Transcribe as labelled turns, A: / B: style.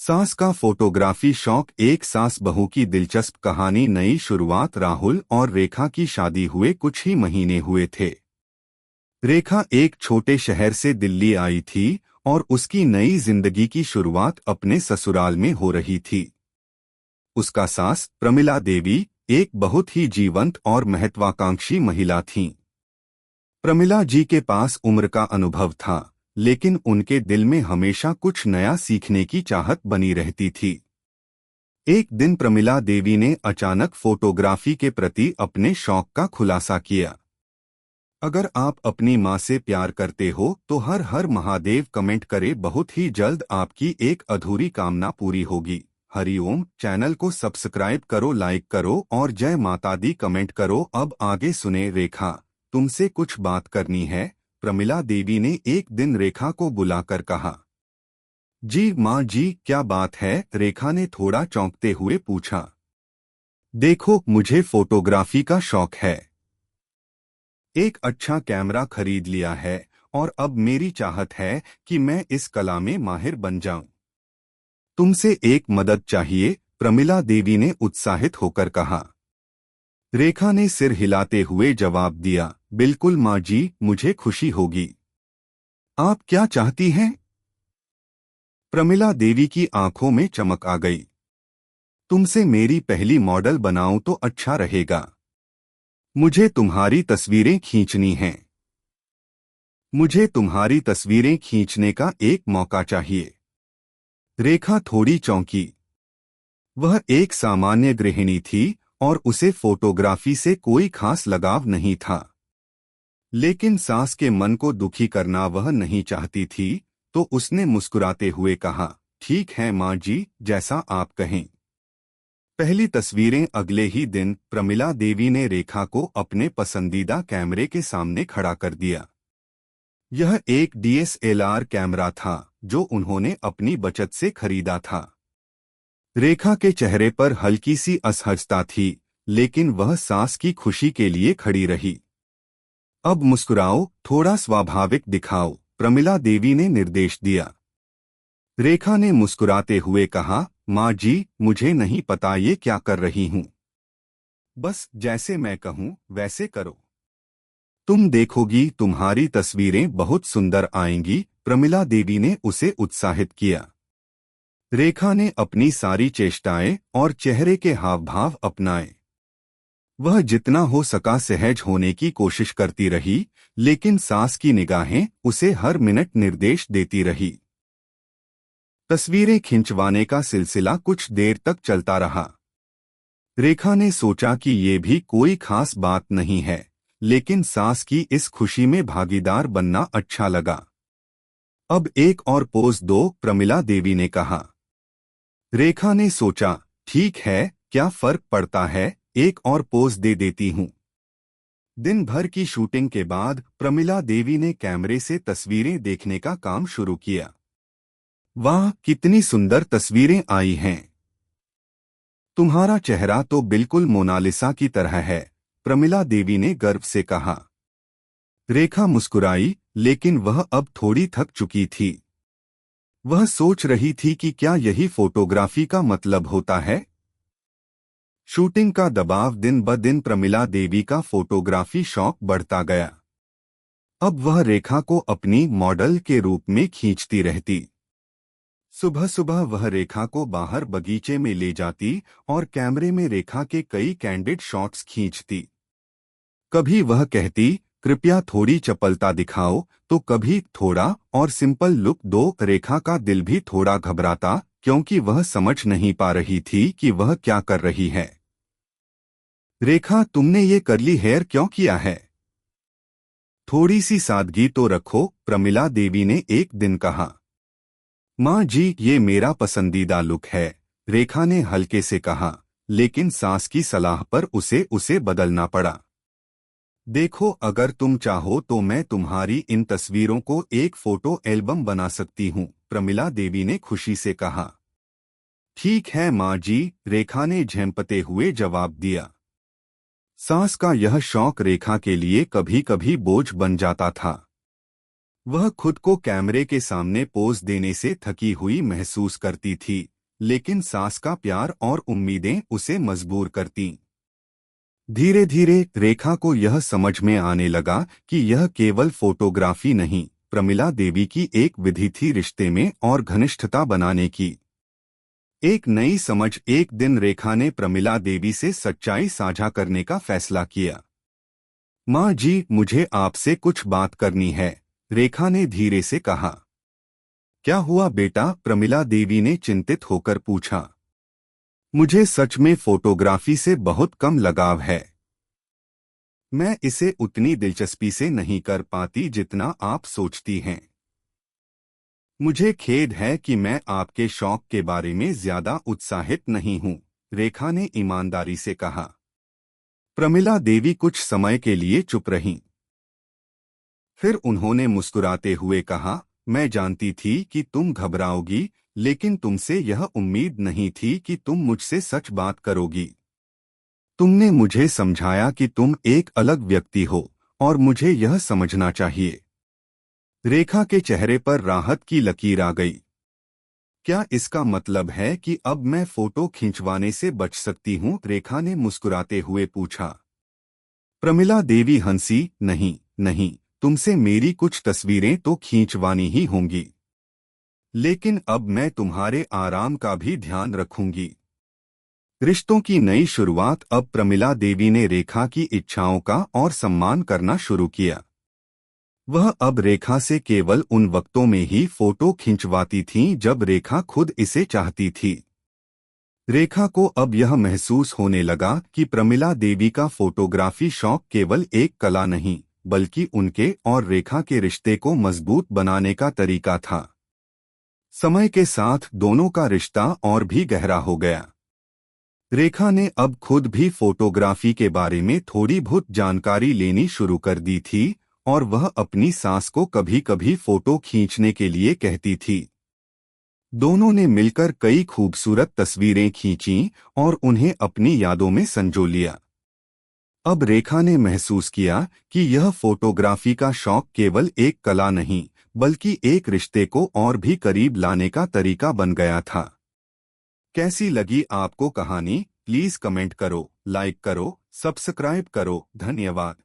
A: सास का फोटोग्राफी शौक। एक सास बहू की दिलचस्प कहानी। नई शुरुआत। राहुल और रेखा की शादी हुए कुछ ही महीने हुए थे। रेखा एक छोटे शहर से दिल्ली आई थी और उसकी नई जिंदगी की शुरुआत अपने ससुराल में हो रही थी। उसका सास प्रमिला देवी एक बहुत ही जीवंत और महत्वाकांक्षी महिला थीं। प्रमिला जी के पास उम्र का अनुभव था, लेकिन उनके दिल में हमेशा कुछ नया सीखने की चाहत बनी रहती थी। एक दिन प्रमिला देवी ने अचानक फोटोग्राफी के प्रति अपने शौक का खुलासा किया। अगर आप अपनी माँ से प्यार करते हो तो हर हर महादेव कमेंट करें। बहुत ही जल्द आपकी एक अधूरी कामना पूरी होगी। हरिओम। चैनल को सब्सक्राइब करो, लाइक करो और जय माता दी कमेंट करो। अब आगे सुने। रेखा, तुमसे कुछ बात करनी है, प्रमिला देवी ने एक दिन रेखा को बुलाकर कहा। जी माँ जी, क्या बात है? रेखा ने थोड़ा चौंकते हुए पूछा। देखो, मुझे फोटोग्राफी का शौक है। एक अच्छा कैमरा खरीद लिया है और अब मेरी चाहत है कि मैं इस कला में माहिर बन जाऊं। तुमसे एक मदद चाहिए, प्रमिला देवी ने उत्साहित होकर कहा। रेखा ने सिर हिलाते हुए जवाब दिया, बिल्कुल माँ जी, मुझे खुशी होगी। आप क्या चाहती हैं? प्रमिला देवी की आंखों में चमक आ गई। तुमसे मेरी पहली मॉडल बनाऊं तो अच्छा रहेगा। मुझे तुम्हारी तस्वीरें खींचनी हैं। मुझे तुम्हारी तस्वीरें खींचने का एक मौका चाहिए। रेखा थोड़ी चौंकी। वह एक सामान्य गृहिणी थी और उसे फोटोग्राफी से कोई खास लगाव नहीं था। लेकिन सास के मन को दुखी करना वह नहीं चाहती थी, तो उसने मुस्कुराते हुए कहा, ठीक है माँ जी, जैसा आप कहें। पहली तस्वीरें अगले ही दिन प्रमिला देवी ने रेखा को अपने पसंदीदा कैमरे के सामने खड़ा कर दिया। यह एक DSLR कैमरा था जो उन्होंने अपनी बचत से खरीदा था। रेखा के चेहरे पर हल्की सी असहजता थी, लेकिन वह सास की खुशी के लिए खड़ी रही। अब मुस्कुराओ, थोड़ा स्वाभाविक दिखाओ, प्रमिला देवी ने निर्देश दिया। रेखा ने मुस्कुराते हुए कहा, माँ जी, मुझे नहीं पता ये क्या कर रही हूँ। बस जैसे मैं कहूँ वैसे करो। तुम देखोगी, तुम्हारी तस्वीरें बहुत सुंदर आएंगी, प्रमिला देवी ने उसे उत्साहित किया। रेखा ने अपनी सारी चेष्टाएं और चेहरे के हाव भाव अपनाए। वह जितना हो सका सहज होने की कोशिश करती रही, लेकिन सास की निगाहें उसे हर मिनट निर्देश देती रही। तस्वीरें खिंचवाने का सिलसिला कुछ देर तक चलता रहा। रेखा ने सोचा कि ये भी कोई खास बात नहीं है, लेकिन सास की इस खुशी में भागीदार बनना अच्छा लगा। अब एक और पोज दो, प्रमिला देवी ने कहा। रेखा ने सोचा, ठीक है, क्या फर्क पड़ता है, एक और पोज दे देती हूँ। दिन भर की शूटिंग के बाद प्रमिला देवी ने कैमरे से तस्वीरें देखने का काम शुरू किया। वाह, कितनी सुंदर तस्वीरें आई हैं। तुम्हारा चेहरा तो बिल्कुल मोनालिसा की तरह है, प्रमिला देवी ने गर्व से कहा। रेखा मुस्कुराई, लेकिन वह अब थोड़ी थक चुकी थी। वह सोच रही थी कि क्या यही फोटोग्राफी का मतलब होता है। शूटिंग का दबाव दिन ब दिन प्रमिला देवी का फोटोग्राफी शौक बढ़ता गया। अब वह रेखा को अपनी मॉडल के रूप में खींचती रहती। सुबह सुबह वह रेखा को बाहर बगीचे में ले जाती और कैमरे में रेखा के कई कैंडिड शॉट्स खींचती। कभी वह कहती, कृपया थोड़ी चपलता दिखाओ, तो कभी थोड़ा और सिंपल लुक दो। रेखा का दिल भी थोड़ा घबराता, क्योंकि वह समझ नहीं पा रही थी कि वह क्या कर रही है। रेखा, तुमने ये कर्ली हेयर क्यों किया है? थोड़ी सी सादगी तो रखो, प्रमिला देवी ने एक दिन कहा। माँ जी, ये मेरा पसंदीदा लुक है, रेखा ने हल्के से कहा, लेकिन सास की सलाह पर उसे बदलना पड़ा। देखो, अगर तुम चाहो तो मैं तुम्हारी इन तस्वीरों को एक फोटो एल्बम बना सकती हूँ, प्रमिला देवी ने खुशी से कहा। ठीक है माँ जी, रेखा ने झेंपते हुए जवाब दिया। सास का यह शौक रेखा के लिए कभी कभी बोझ बन जाता था। वह खुद को कैमरे के सामने पोज देने से थकी हुई महसूस करती थी, लेकिन सास का प्यार और उम्मीदें उसे मजबूर करतीं। धीरे धीरे रेखा को यह समझ में आने लगा कि यह केवल फोटोग्राफी नहीं, प्रमिला देवी की एक विधि थी रिश्ते में और घनिष्ठता बनाने की। एक नई समझ। एक दिन रेखा ने प्रमिला देवी से सच्चाई साझा करने का फैसला किया। माँ जी, मुझे आपसे कुछ बात करनी है, रेखा ने धीरे से कहा। क्या हुआ बेटा? प्रमिला देवी ने चिंतित होकर पूछा। मुझे सच में फोटोग्राफी से बहुत कम लगाव है। मैं इसे उतनी दिलचस्पी से नहीं कर पाती जितना आप सोचती हैं। मुझे खेद है कि मैं आपके शौक के बारे में ज्यादा उत्साहित नहीं हूँ, रेखा ने ईमानदारी से कहा। प्रमिला देवी कुछ समय के लिए चुप रहीं। फिर उन्होंने मुस्कुराते हुए कहा, मैं जानती थी कि तुम घबराओगी, लेकिन तुमसे यह उम्मीद नहीं थी कि तुम मुझसे सच बात करोगी। तुमने मुझे समझाया कि तुम एक अलग व्यक्ति हो और मुझे यह समझना चाहिए। रेखा के चेहरे पर राहत की लकीर आ गई। क्या इसका मतलब है कि अब मैं फोटो खिंचवाने से बच सकती हूँ? रेखा ने मुस्कुराते हुए पूछा। प्रमिला देवी हंसी। नहीं नहीं, तुमसे मेरी कुछ तस्वीरें तो खींचवानी ही होंगी, लेकिन अब मैं तुम्हारे आराम का भी ध्यान रखूंगी। रिश्तों की नई शुरुआत। अब प्रमिला देवी ने रेखा की इच्छाओं का और सम्मान करना शुरू किया। वह अब रेखा से केवल उन वक्तों में ही फोटो खिंचवाती थीं जब रेखा खुद इसे चाहती थी। रेखा को अब यह महसूस होने लगा कि प्रमिला देवी का फोटोग्राफी शौक केवल एक कला नहीं, बल्कि उनके और रेखा के रिश्ते को मजबूत बनाने का तरीका था। समय के साथ दोनों का रिश्ता और भी गहरा हो गया। रेखा ने अब खुद भी फोटोग्राफी के बारे में थोड़ी बहुत जानकारी लेनी शुरू कर दी थी और वह अपनी सास को कभी-कभी फोटो खींचने के लिए कहती थी। दोनों ने मिलकर कई खूबसूरत तस्वीरें खींचीं और उन्हें अपनी यादों में संजो लिया। अब रेखा ने महसूस किया कि यह फोटोग्राफी का शौक केवल एक कला नहीं, बल्कि एक रिश्ते को और भी करीब लाने का तरीका बन गया था। कैसी लगी आपको कहानी? प्लीज कमेंट करो, लाइक करो, सब्सक्राइब करो। धन्यवाद।